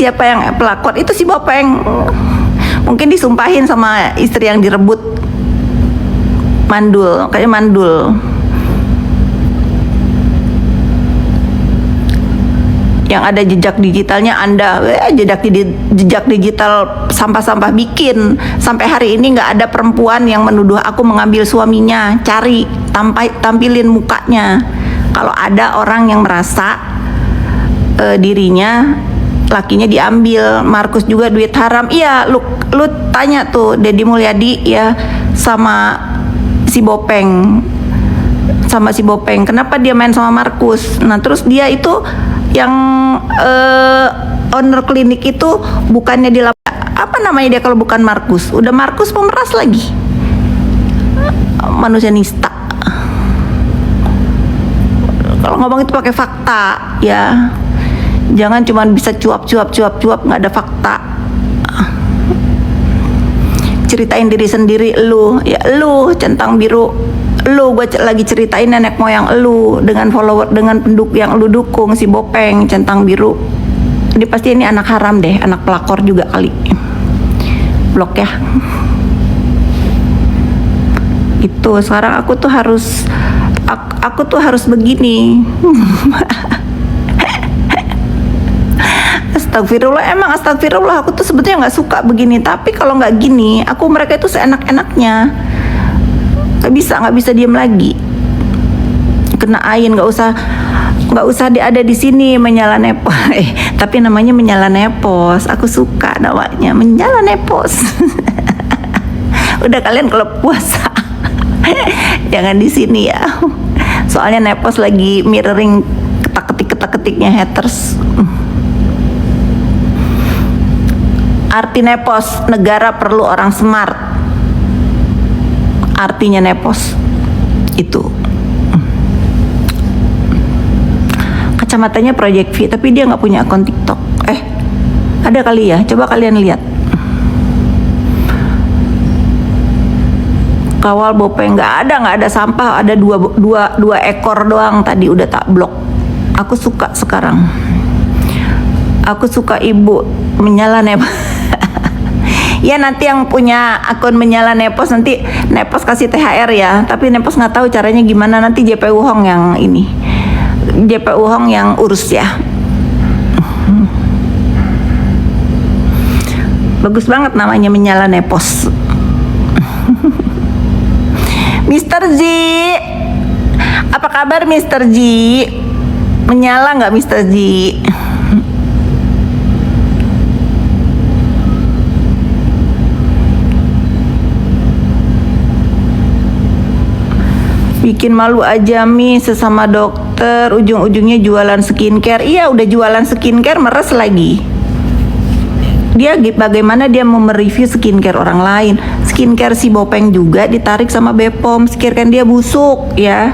siapa yang pelakor itu si Bopeng. Mungkin disumpahin sama istri yang direbut. Mandul, kayaknya mandul. Yang ada jejak digitalnya Anda, jejak digital sampah-sampah bikin. Sampai hari ini nggak ada perempuan yang menuduh aku mengambil suaminya. Cari, tampilin mukanya. Kalau ada orang yang merasa dirinya lakinya diambil. Markus juga duit haram. Iya, lu tanya tuh Deddy Mulyadi ya sama si Bopeng. Kenapa dia main sama Markus? Nah, terus dia itu yang owner klinik itu bukannya di apa namanya dia kalau bukan Markus? Udah Markus pemeras lagi. Manusia nista. Kalau ngomong itu pakai fakta ya. Jangan cuma bisa cuap nggak ada fakta. Ceritain diri sendiri lu, ya lu centang biru. Lu gue lagi ceritain nenek moyang lu dengan follower, dengan pendukung yang lu dukung si Bopeng centang biru. Ini pasti ini anak haram deh, anak pelakor juga kali. Blok ya. Itu sekarang aku tuh harus begini. Astagfirullah, aku tuh sebetulnya nggak suka begini, tapi kalau nggak gini, mereka itu seenak-enaknya. Nggak bisa diem lagi. Kena ain, nggak usah dia ada di sini menyala nepos. Tapi namanya menyala nepos. Aku suka namanya menyala nepos. Udah kalian kalau puasa jangan di sini ya. Soalnya nepos lagi mirroring ketik-ketiknya haters. Arti nepos, negara perlu orang smart. Artinya nepos itu. Kacamatanya Project V, tapi dia nggak punya akun TikTok. Ada kali ya, coba kalian lihat. Kawal Bopeng nggak ada sampah, ada dua ekor doang tadi udah tak blok. Aku suka sekarang. Aku suka ibu menyala nepos. Ya nanti yang punya akun menyala nepos nanti nepos kasih THR ya. Tapi nepos nggak tahu caranya gimana, nanti JPU Hong yang ini. JPU Hong yang urus ya. Bagus banget namanya menyala nepos. Mr. G, apa kabar Mr. G? Menyala nggak Mr. G? Bikin malu aja Mi sesama dokter, ujung-ujungnya jualan skincare. Iya udah jualan skincare meres lagi. Dia bagaimana dia mau mereview skincare orang lain. Skincare si Bopeng juga ditarik sama Bepom. Skincare dia busuk ya.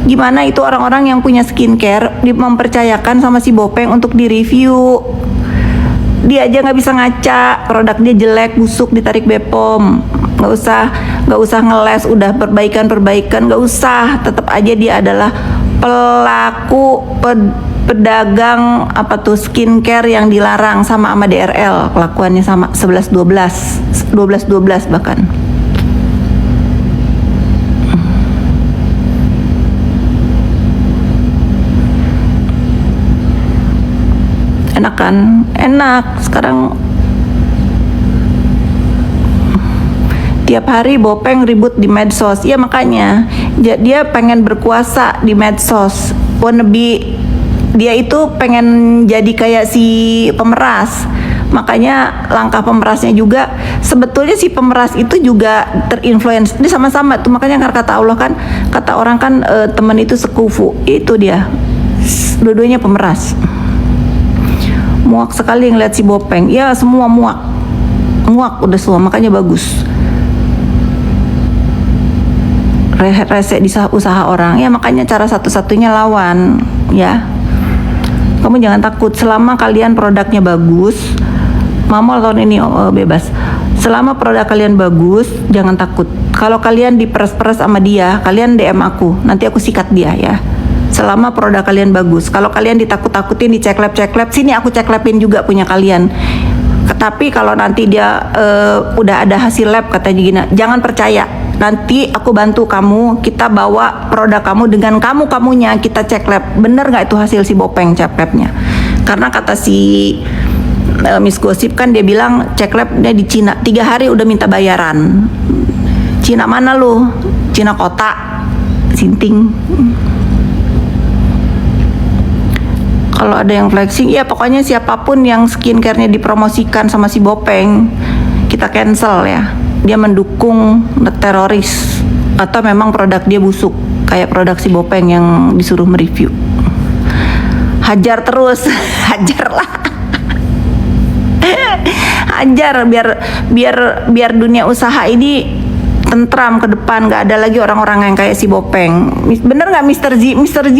Gimana itu orang-orang yang punya skincare mempercayakan sama si Bopeng untuk direview. Dia aja nggak bisa ngaca, produk dia jelek, busuk, ditarik Bepom. Nggak usah ngeles, udah perbaikan, nggak usah. Tetap aja dia adalah pelaku pedagang skincare yang dilarang sama DRL. Kelakuannya sama 12 bahkan. Enak kan? Enak. Sekarang tiap hari Bopeng ribut di medsos. Ya makanya dia pengen berkuasa di medsos. Wannabe, dia itu pengen jadi kayak si pemeras. Makanya langkah pemerasnya juga, sebetulnya si pemeras itu juga terinfluence. Dia sama-sama tuh, makanya kata Allah kan, kata orang kan teman itu sekufu. Itu dia. Dua-duanya pemeras. Muak sekali ngeliat si Bopeng. Ya semua muak udah semua, makanya bagus. Rese di usaha orang ya, makanya cara satu-satunya lawan ya. Kamu jangan takut selama kalian produknya bagus. Mamol tahun ini bebas. Selama produk kalian bagus, jangan takut. Kalau kalian diperes-peres sama dia, kalian DM aku, nanti aku sikat dia ya. selama produk kalian bagus. Kalau kalian ditakut-takutin, dicek-lab, sini aku cek-labin juga punya kalian. Tapi kalau nanti dia udah ada hasil lab katanya gini, jangan percaya. Nanti aku bantu kamu, kita bawa produk kamu dengan kamunya, kita cek lab. Bener nggak itu hasil si Bopeng cek labnya? Karena kata si Miss Gosip kan dia bilang cek labnya di Cina 3 hari udah minta bayaran. Cina mana lu? Cina kota, Sinting. Kalau ada yang flexing, ya pokoknya siapapun yang skincare-nya dipromosikan sama si Bopeng, kita cancel ya. Dia mendukung teroris atau memang produk dia busuk kayak produk si Bopeng yang disuruh mereview. Hajar terus, hajarlah. Hajar biar dunia usaha ini tentram ke depan, nggak ada lagi orang-orang yang kayak si Bopeng. Bener nggak Mr. G? Mr. G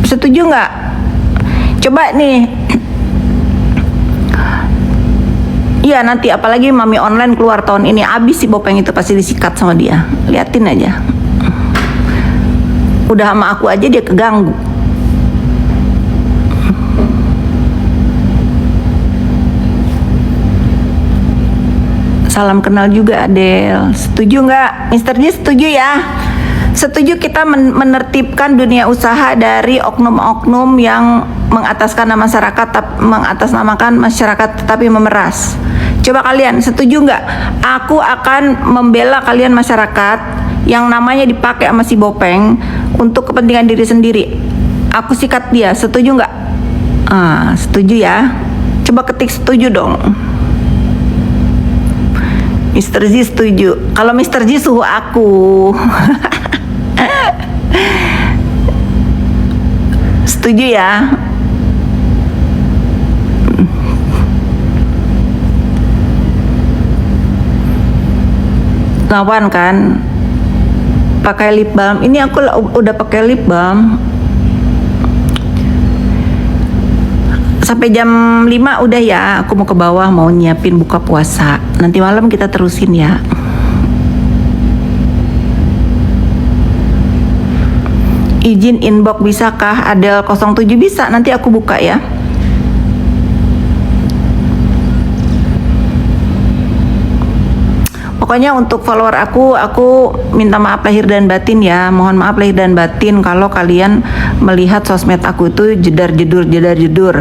setuju nggak? Coba nih. Iya nanti apalagi Mami Online keluar tahun ini, abis si Bopeng itu pasti disikat sama dia. Liatin aja. Udah sama aku aja dia keganggu. Salam kenal juga Adel. Setuju nggak? Mr. J setuju ya? Setuju kita menertibkan dunia usaha dari oknum-oknum yang mengatasnamakan masyarakat tetapi memeras. Coba kalian setuju nggak? Aku akan membela kalian masyarakat yang namanya dipakai sama si Bopeng untuk kepentingan diri sendiri. Aku sikat dia. Setuju nggak? Setuju ya? Coba ketik setuju dong. Mr. Z setuju. Kalau Mr. Z suhu aku. Setuju ya? Lawan kan? Pakai lip balm. Ini aku udah pakai lip balm. Sampai jam 5 udah ya, aku mau ke bawah mau nyiapin buka puasa. Nanti malam kita terusin ya. Izin inbox bisakah? Adel 07 bisa, nanti aku buka ya. Pokoknya untuk follower aku minta maaf lahir dan batin ya. Mohon maaf lahir dan batin kalau kalian melihat sosmed aku itu jedar-jedur.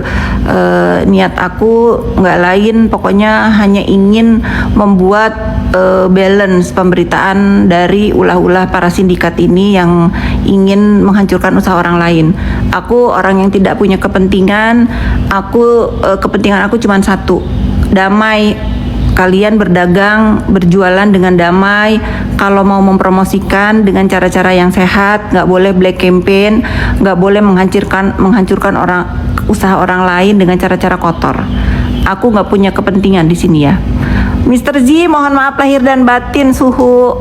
Niat aku nggak lain, pokoknya hanya ingin membuat balance pemberitaan dari ulah-ulah para sindikat ini yang ingin menghancurkan usaha orang lain. Aku orang yang tidak punya kepentingan. Kepentingan aku cuma satu, damai. Kalian berdagang, berjualan dengan damai. Kalau mau mempromosikan dengan cara-cara yang sehat, nggak boleh black campaign, nggak boleh menghancurkan usaha orang lain dengan cara-cara kotor. Aku nggak punya kepentingan di sini ya. Mr. Z, mohon maaf lahir dan batin suhu.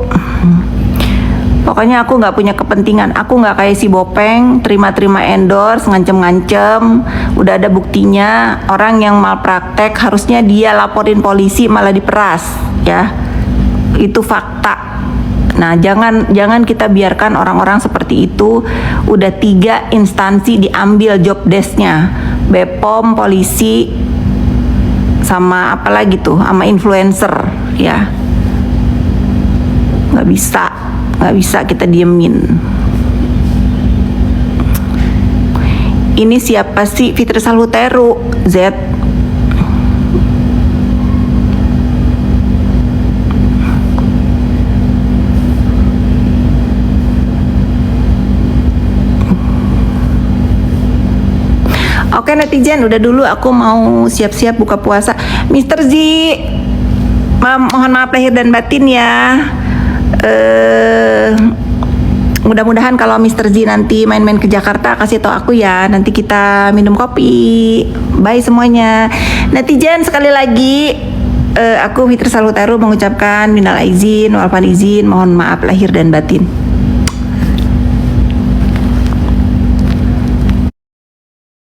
Pokoknya aku nggak punya kepentingan. Aku nggak kayak si Bopeng, terima-terima endorse, ngancem-ngancem. Udah ada buktinya. Orang yang malpraktek harusnya dia laporin polisi, malah diperas, ya. Itu fakta. Nah, jangan kita biarkan orang-orang seperti itu. Udah 3 instansi diambil job desk-nya, BPOM, polisi, sama apa lagi tuh, sama influencer, ya. Nggak bisa kita diemin. Ini siapa sih? Fitri Salhuteru Z. Oke netizen, udah dulu aku mau siap-siap buka puasa. Mr. Z, mohon maaf lahir dan batin ya. Mudah-mudahan kalau Mr. Z nanti main-main ke Jakarta kasih tau aku ya, nanti kita minum kopi. Bye semuanya netizen. Sekali lagi aku Fitri Salhuteru mengucapkan minal aizin wal faizin, mohon maaf lahir dan batin.